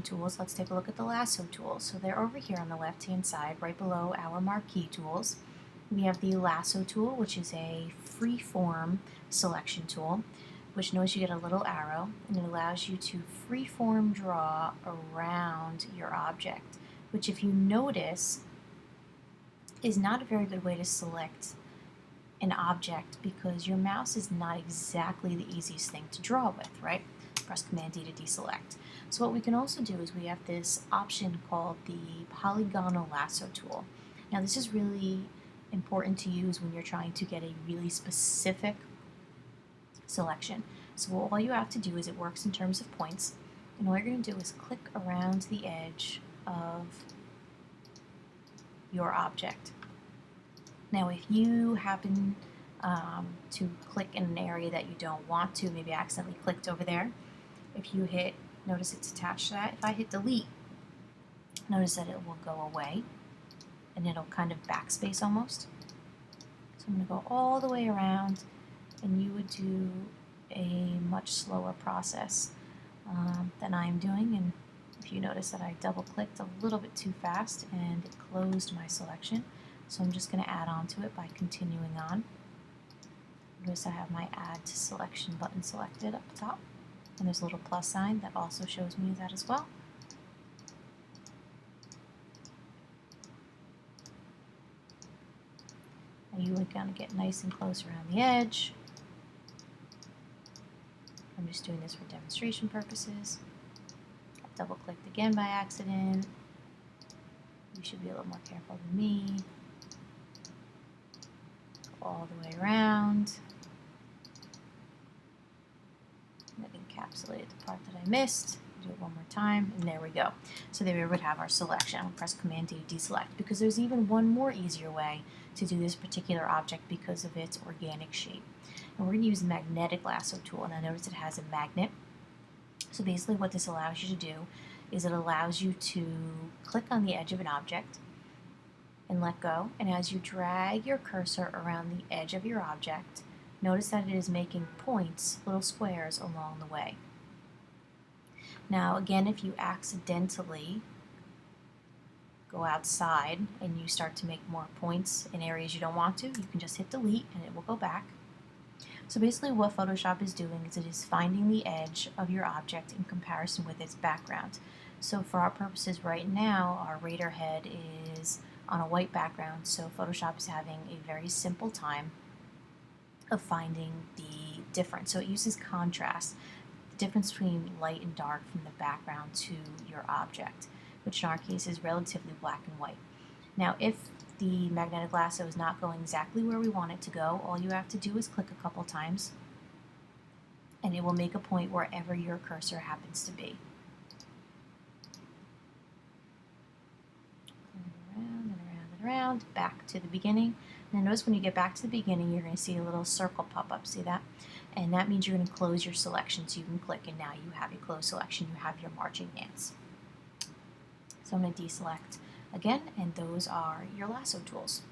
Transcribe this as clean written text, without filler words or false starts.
tools, let's take a look at the lasso tools. So they're over here on the left-hand side, right below our marquee tools. We have the lasso tool, which is a free-form selection tool, which notice you get a little arrow, and it allows you to free-form draw around your object, which if you notice is not a very good way to select an object because your mouse is not exactly the easiest thing to draw with, right? Press Command D to deselect. So what we can also do is we have this option called the polygonal lasso tool. Now this is really important to use when you're trying to get a really specific selection. So all you have to do is it works in terms of points, and all you're going to do is click around the edge of your object. Now if you happen to click in an area that you don't want to, maybe accidentally clicked over there, if you hit, notice it's attached to that, if I hit delete, notice that it will go away and it'll kind of backspace almost. So I'm going to go all the way around, and you would do a much slower process than I'm doing, and if you notice that I double clicked a little bit too fast and it closed my selection, so I'm just going to add on to it by continuing on. Notice I have my add to selection button selected up top, and there's a little plus sign that also shows me that as well. Now you would kind of get nice and close around the edge. I'm just doing this for demonstration purposes. I double clicked again by accident. You should be a little more careful than me. Go all the way around. And then encapsulate the part that I missed. Do it one more time, and there we go. So there we would have our selection. I'll press Command D to deselect, because there's even one more easier way to do this particular object because of its organic shape. And we're going to use the magnetic lasso tool, and I notice it has a magnet. So basically what this allows you to do is it allows you to click on the edge of an object and let go, and as you drag your cursor around the edge of your object, notice that it is making points, little squares, along the way. Now again, if you accidentally go outside and you start to make more points in areas you don't want to, you can just hit delete and it will go back. So basically what Photoshop is doing is it is finding the edge of your object in comparison with its background. So for our purposes right now, our radar head is on a white background, so Photoshop is having a very simple time of finding the difference. So it uses contrast, the difference between light and dark from the background to your object, which in our case is relatively black and white. Now if the magnetic lasso is not going exactly where we want it to go, all you have to do is click a couple times and it will make a point wherever your cursor happens to be. Around and around and around, back to the beginning. Now notice when you get back to the beginning, you're going to see a little circle pop up, see that? And that means you're going to close your selection, so you can click and now you have a closed selection, you have your marching ants. So I'm going to deselect again, and those are your lasso tools.